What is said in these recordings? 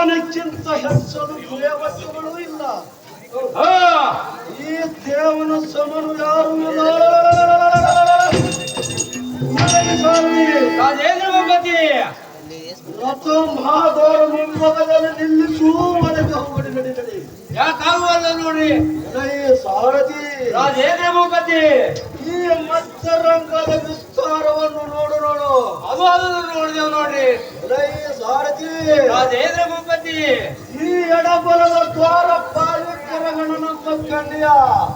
ಅವನಕ್ಕಿಂತ ಹೆಚ್ಚಲು ದೇವತೆಗಳು ಇಲ್ಲ. ಈ ದೇವನ ಸಮನು ಯಾರು ಇಲ್ಲ. ರಾಜೇಂದ್ರ ಭೂಪತಿ ರಥ ಮಹಾದೋರ ಮುಂಭಾಗದಲ್ಲಿ ನಿಲ್ಲಿಸು, ಮನೆಗೆ ಹೋಗಡಿ ನಡಿ. ಯಾಕಾಗುವಲ್ಲ ನೋಡ್ರಿ ಸಾರಥಿ. ರಾಜೇಂದ್ರ ಭೂಪತಿ ಈ ಮಧ್ಯರಂಗದ ವಿಸ್ತಾರವನ್ನು ನೋಡು. ಅದು ನೋಡಿದೆವು ನೋಡ್ರಿ ಸಾರಥಿ. ರಾಜೇಂದ್ರ ಭೂಪತಿ ಈ ಎಡಬಲದ ದ್ವಾರ ಪಾಲಿಕರ ಗಣನಂತ ಕಂಡಿಯ.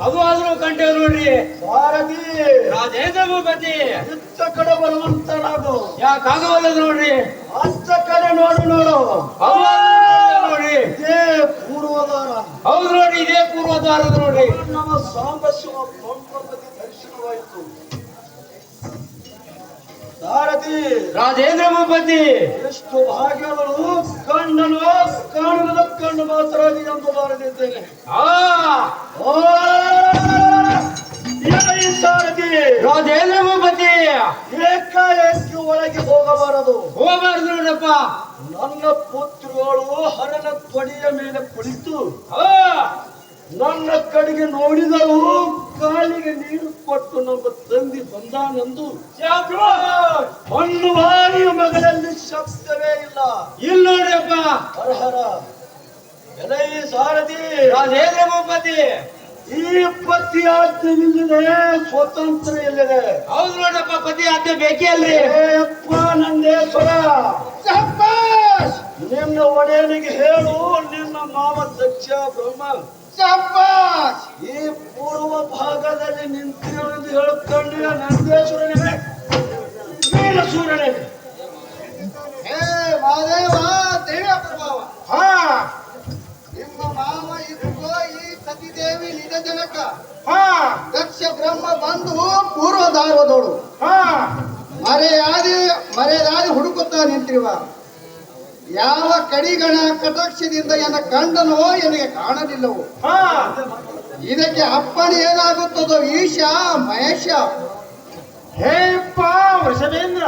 ಅದು ಆದ್ರೂ ಕಂಡೇವ್ ನೋಡ್ರಿ ಸಾರಥಿ. ರಾಜೇಂದ್ರ ಭೂಪತಿ ಇತ್ತ ಕಡೆ ಬರುವಂತನಾಗು. ಯಾಕಾಗವಲ್ಲ ನೋಡ್ರಿ ಅತ್ತ ಕಡೆ ನೋಡು. ನೋಡ್ರಿ ಇದೇ ಪೂರ್ವದ್ವಾರ. ಹೌದು ನೋಡಿ, ಇದೇ ಪೂರ್ವದ್ವಾರದ ನೋಡ್ರಿ. ನಮ್ಮ ಸಾಂಬ ಶಿವ ಪಂಪಪತಿ ದರ್ಶನವಾಯಿತು. ಸಾರಥಿ. ರಾಜೇಂದ್ರ ಭೂಪತಿ ಎಷ್ಟು ಭಾಗ್ಯಗಳು. ಕಣ್ಣನು ಕಾಣದ ಕಣ್ಣು ಮಾತ್ರ ಎಂದು ಬಾರದಿದ್ದೇನೆ. ಸಾರಥಿ. ರಾಜೇಂದ್ರ ಭೂಪತಿ ಏಕಾಏಕಿ ಒಳಗೆ ಹೋಗಬಾರದು ನೋಡಪ್ಪ. ನನ್ನ ಪುತ್ರಗಳು ಹರನ ತೊಡೆಯ ಮೇಲೆ ಕುಳಿತು ನನ್ನ ಕಡೆಗೆ ನೋಡಿದರು. ಕಾಲಿಗೆ ನೀರು ಕೊಟ್ಟು ನಮ್ಮ ತಂದೆ ಬಂದಾನೆಂದು ಹೊನ್ನುವಾರಿಯ ಮಗಳಲ್ಲಿ ಶಬ್ದವೇ ಇಲ್ಲ. ಇಲ್ಲ ನೋಡ್ರಪ್ಪ. ಹರಹರ. ಎಲೈ ಸಾರಥಿ. ರಾಜೇಂದ್ರ ಭೂಪತಿ ಈ ಪತಿ ಆಜ್ಞೆಯಿಲ್ಲದೆ ಸ್ವತಂತ್ರ ಇಲ್ಲದೆ. ಹೌದು ನೋಡಪ್ಪ, ಪತಿ ಆಜ್ಞೆ ಬೇಕೇ ಅಲ್ರಿ. ಅಪ್ಪ ನಂದೇಶ್ವರ, ನಿನ್ನ ಒಡೆಯನಿಗೆ ಹೇಳು, ನಿನ್ನ ಮಾವ ದಕ್ಷ ಬ್ರಹ್ಮ ಈ ಪೂರ್ವ ಭಾಗದಲ್ಲಿ ನಿಂತಿರುವುದು ಹೇಳುತ್ಕೊಂಡಿಯ ನಂದೇಶ್ವರನೇ, ವೀರ ಸೂರ್ಯನೇ. ನಿಮ್ಮ ಮಾವ ಇದ್ಕೋ ಈ ಸತಿದೇವಿ ನಿಜ ಜನಕ ದಕ್ಷ ಬ್ರಹ್ಮ ಬಂದು ಪೂರ್ವಧಾರದೋಳು ಮರೆಯಾದಿ ಹುಡುಕುತ್ತಾ ನಿಂತಿರುವ ಯಾವ ಕಡಿಗಣ ಕಟಾಕ್ಷದಿಂದ ಎನ್ನ ಕಂಡನೋ ಎನಗೆ ಕಾಣಲಿಲ್ಲವೋ. ಇದಕ್ಕೆ ಅಪ್ಪಣೆ ಏನಾಗುತ್ತದೋ ಈಶ ಮಹೇಶ. ಹೇಪ್ಪ ವೃಷಭೇಂದ್ರ,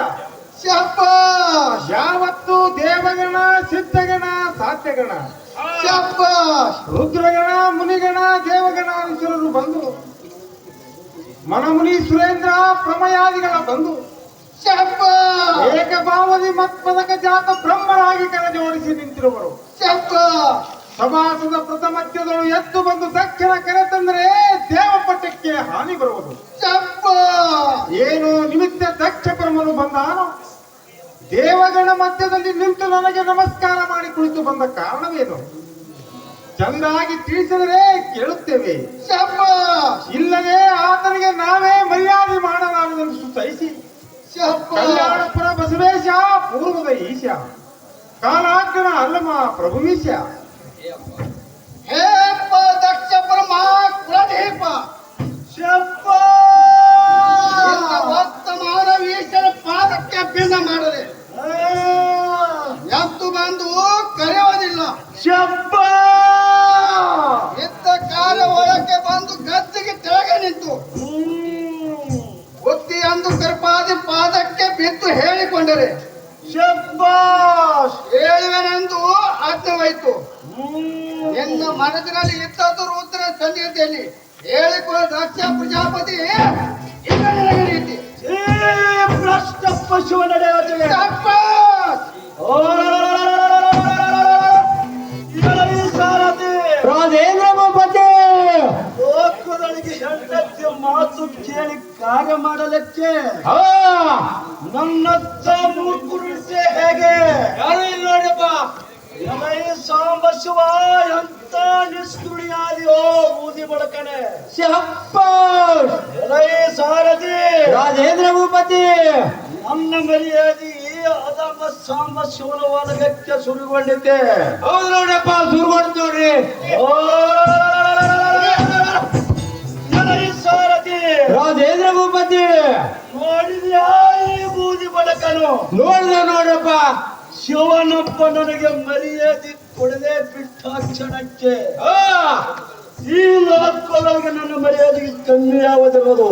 ಶಬ್ಬಾಷ್. ಯಾವತ್ತು ದೇವಗಣ, ಸಿದ್ಧಗಣ, ಸಾತ್ಯಗಣ, ಶಬ್ಬಾಷ್. ರುದ್ರಗಣ, ಮುನಿಗಣ, ದೇವಗಣ ವಿಶ್ವರರು ಬಂದು ಮನಮುನಿ ಸುರೇಂದ್ರ ಪ್ರಮಯಾದಿಗಳ ಬಂದು ಶಬ್ಬಾಷ್. ಏಕಭಾವದಿ ಮತ್ಪದಕ ಜಾತ ಬ್ರಹ್ಮರಾಗಿ ಕರ ಜೋಡಿಸಿ ನಿಂತಿರುವರು. ಶಬ್ಬಾಷ್. ಸಮಾಸದ ಪ್ರಥಮತ್ಯದಳು ಎದ್ದು ಬಂದು ದಕ್ಷಿಣ ಕರೆ ತಂದರೆ ದೇವಪಟ್ಟಕ್ಕೆ ಹಾನಿ ಬರುವುದು. ಶಬ್ಬಾಷ್. ಏನು ನಿಮಿತ್ತ ದಕ್ಷ ಬ್ರಹ್ಮನು ಬಂದಾನು ದೇವಗಣ ಮಧ್ಯದಲ್ಲಿ ನಿಂತು ನನಗೆ ನಮಸ್ಕಾರ ಮಾಡಿ ಕುಳಿತು ಬಂದ ಕಾರಣವೇನು? ಚಂದಾಗಿ ತಿಳಿಸಿದರೆ ಕೇಳುತ್ತೇವೆ. ಶಬ್ಬಾಷ್. ಇಲ್ಲದೆ ಆತನಿಗೆ ನಾವೇ ಮರ್ಯಾದೆ ಮಾಡಲಾರದೆಂದು ಸುತೈಸಿ ಕಲ್ಯಾಣಪುರ ಬಸವೇಶ ಪೂರ್ವದ ಈಶ ಕಾಲಾಗ್ನ ಅಲ್ಲಮ ಪ್ರಭುವೀಶ. ಹೇಪ್ಪ ದಕ್ಷ ಬ್ರಹ್ಮ ಕುಲದೀಪ. ವರ್ತಮಾನ ಈಶನ ಪಾದಕ್ಕೆ ಭಿನ್ನ ಮಾಡದೆ ಎದ್ದು ಬಂದು ಕರೆಯೋದಿಲ್ಲ. ಇದ್ದ ಕಾಲ ಒಳಕ್ಕೆ ಬಂದು ಗದ್ದಿಗೆ ತೆಳಗೆ ನಿಂತು ಬುದ್ಧಿ ಅಂದು ಕರ್ಪಾದಿ ಪಾದಕ್ಕೆ ಬಿದ್ದು ಹೇಳಿಕೊಂಡರೆ ಹೇಳುವೆನೆಂದು ಆಜ್ಞವಾಯಿತು. ಎನ್ನ ಮನಸ್ಸಿನಲ್ಲಿ ಇದ್ದದ್ದು ರುದ್ರ ಸನ್ನಿಧಿಯಲ್ಲಿ ಹೇಳಿಕೊಳ್ಳ ದಕ್ಷ ಪ್ರಜಾಪತಿ ರೀತಿ ಭ್ರಷ್ಟ ಪಶುವ ನಡೆಯುತ್ತದೆ. ರಾಜೇಂದ್ರ ಭೂಪತಿ ಲೋಕದೊಳಗೆ ಹೆಂಡತಿ ಮಾತು ಕೇಳಿ ಕಾರ್ಯ ಮಾಡಲಿಕ್ಕೆ ನನ್ನತ್ತ ಮೂರ್ಖುರಿಸೆ ಹೇಗೆ? ಯಾರು ಇಲ್ಲ ನೋಡಪ್ಪ. ಎಲೈ ಸಾಂಬ ಶಿವ, ಎಂತ ನಿಷ್ಠುಳಿಯಾದಿಯೋ ಬೂದಿ ಬಡಕನೆ. ಎಲೈ ಸಾರಥಿ. ರಾಜೇಂದ್ರ ಭೂಪತಿ ನನ್ನ ಮರ್ಯಾದೆ ಅದಮ್ಮ ಸಾಂಬ ಶಿವನ ಒಳಗಕ್ಕೆ ಸುರುಗೊಂಡಿದ್ದೆ. ಹೌದು ನೋಡಪ್ಪ, ಸುರುಗೊಂಡು ನೋಡ್ರಿ. ಸಾರಥಿ. ರಾಜೇಂದ್ರ ಭೂಪತಿ ನೋಡಿದ್ಯಾ ಈ ಬೂದಿ ಬಡಕನು? ನೋಡಪ್ಪ. ಶಿವನಪ್ಪ ನನಗೆ ಮರ್ಯಾದೆ ಕೊಡದೆ ಬಿಟ್ಟ ಕ್ಷಣಕ್ಕೆ ಈ ಲೋಕದೊಳಗೆ ನನ್ನ ಮರ್ಯಾದೆಗೆ ಕಮ್ಮಿ ಯಾವುದಿರೋದು?